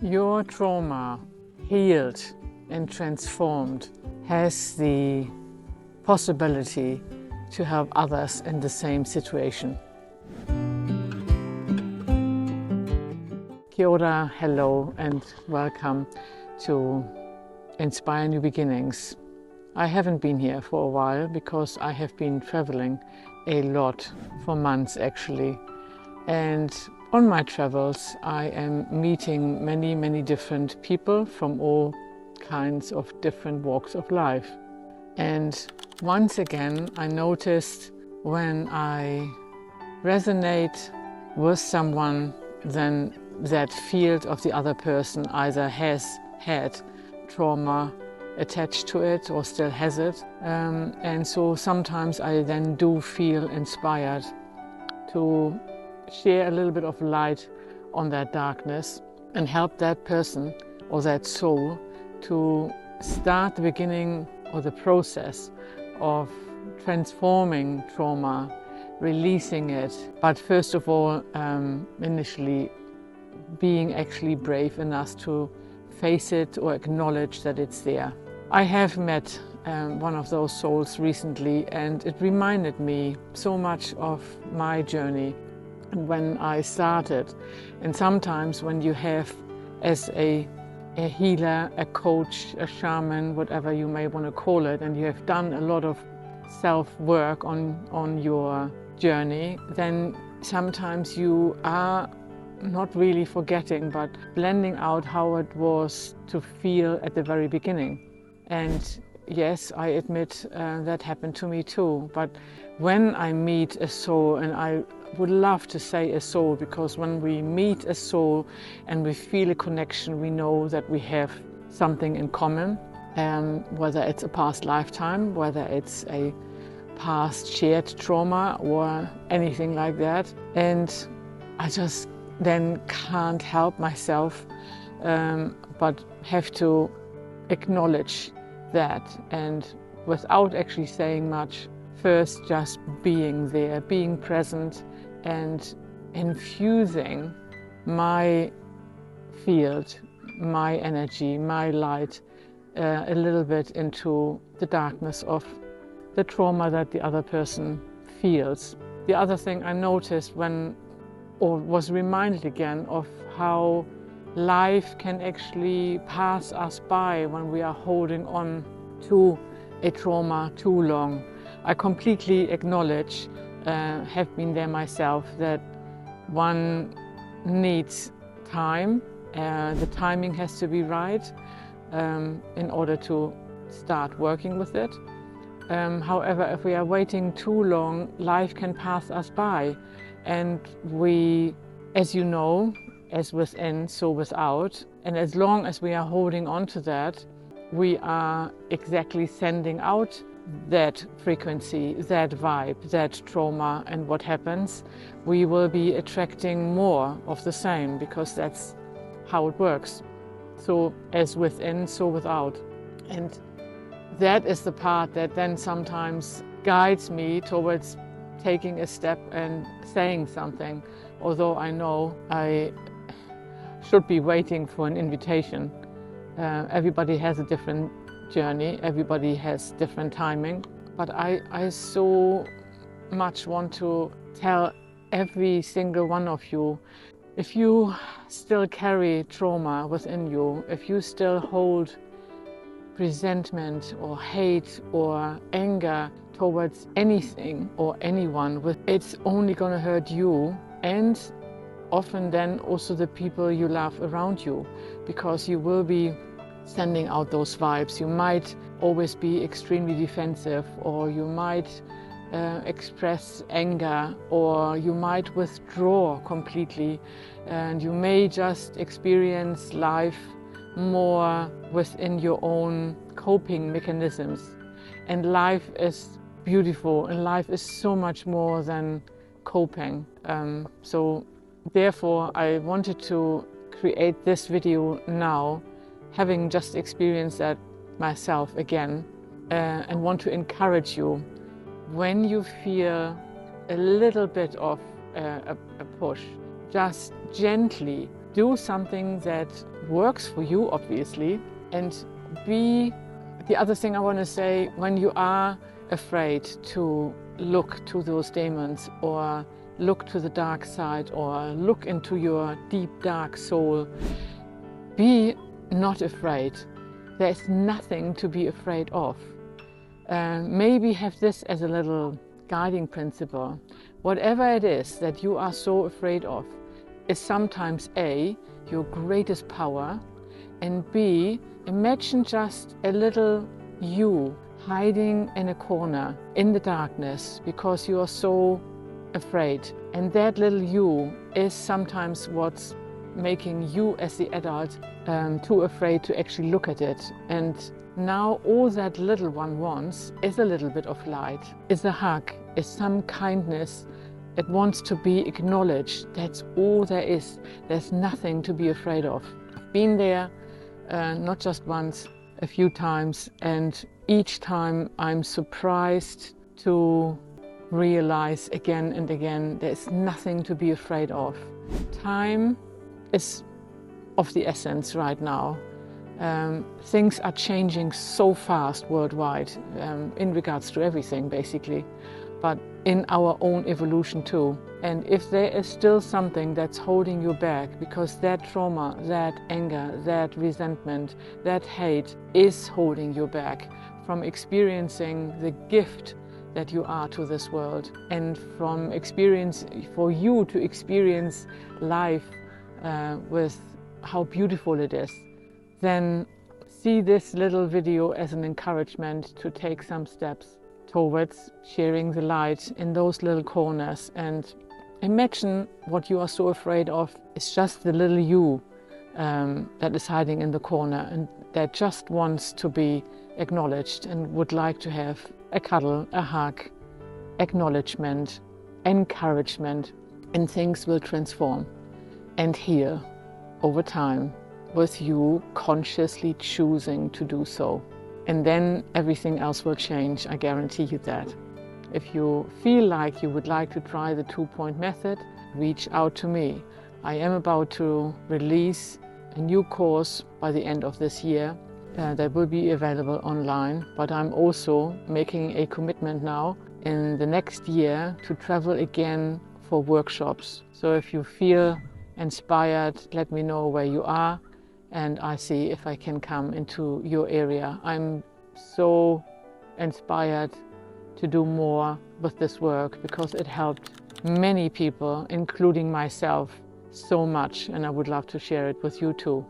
Your trauma, healed and transformed, has the possibility to help others in the same situation. Kia ora, hello and welcome to Inspire New Beginnings. I haven't been here for a while because I have been traveling a lot, for months actually. And on my travels I am meeting many different people from all kinds of different walks of life. And once again I noticed when I resonate with someone, then that field of the other person either has had trauma attached to it or still has it. And so sometimes I then do feel inspired to share a little bit of light on that darkness and help that person or that soul to start the beginning or the process of transforming trauma, releasing it, but first of all, initially being actually brave enough to face it or acknowledge that it's there. I have met one of those souls recently, and it reminded me so much of my journey when I started. And sometimes when you have, as a healer, a coach, a shaman, whatever you may want to call it, and you have done a lot of self-work on your journey, then sometimes you are not really forgetting, but blending out how it was to feel at the very beginning. And yes, I admit that happened to me too. But when I meet a soul, and I would love to say a soul, because when we meet a soul and we feel a connection, we know that we have something in common, whether it's a past lifetime, whether it's a past shared trauma or anything like that. And I just then can't help myself but have to acknowledge that, and without actually saying much, first just being there, being present and infusing my field, my energy, my light a little bit into the darkness of the trauma that the other person feels. The other thing I noticed or was reminded again of how life can actually pass us by when we are holding on to a trauma too long. I completely acknowledge, have been there myself, that one needs time. The timing has to be right in order to start working with it. However, if we are waiting too long, life can pass us by. And we, as you know, as within, so without. And as long as we are holding on to that, we are exactly sending out that frequency, that vibe, that trauma. And what happens? We will be attracting more of the same, because that's how it works. So as within, so without. And that is the part that then sometimes guides me towards taking a step and saying something, although I know I should be waiting for an invitation. Everybody has a different journey, everybody has different timing, but I so much want to tell every single one of you, if you still carry trauma within you, if you still hold resentment or hate or anger towards anything or anyone, it's only going to hurt you, and often then also the people you love around you, because you will be sending out those vibes. You might always be extremely defensive, or you might express anger, or you might withdraw completely, and you may just experience life more within your own coping mechanisms. And life is beautiful, and life is so much more than coping. So therefore I wanted to create this video now, having just experienced that myself again, and want to encourage you, when you feel a little bit of a push, just gently do something that works for you, obviously. And B, the other thing I want to say, when you are afraid to look to those demons or look to the dark side or look into your deep dark soul, be not afraid. There's nothing to be afraid of. Maybe have this as a little guiding principle. Whatever it is that you are so afraid of is sometimes A, your greatest power, and B, imagine just a little you hiding in a corner in the darkness because you are so afraid. And that little you is sometimes what's making you as the adult too afraid to actually look at it. And now all that little one wants is a little bit of light, is a hug, is some kindness. It wants to be acknowledged. That's all there is. There's nothing to be afraid of. I've been there, not just once, a few times, and each time I'm surprised to realize again and again there's nothing to be afraid of. Time is of the essence right now. Things are changing so fast worldwide in regards to everything basically, but in our own evolution too. And if there is still something that's holding you back because that trauma, that anger, that resentment, that hate is holding you back from experiencing the gift that you are to this world, and from experience for you to experience life with how beautiful it is, then see this little video as an encouragement to take some steps towards sharing the light in those little corners. And imagine what you are so afraid of is just the little you that is hiding in the corner and that just wants to be acknowledged and would like to have a cuddle, a hug, acknowledgement, encouragement, and things will transform and heal over time with you consciously choosing to do so. And then everything else will change, I guarantee you that. If you feel like you would like to try the 2-point method, reach out to me. I am about to release a new course by the end of this year that will be available online, but I'm also making a commitment now in the next year to travel again for workshops. So if you feel inspired, let me know where you are and I see if I can come into your area. I'm so inspired to do more with this work because it helped many people, including myself, so much, and I would love to share it with you too.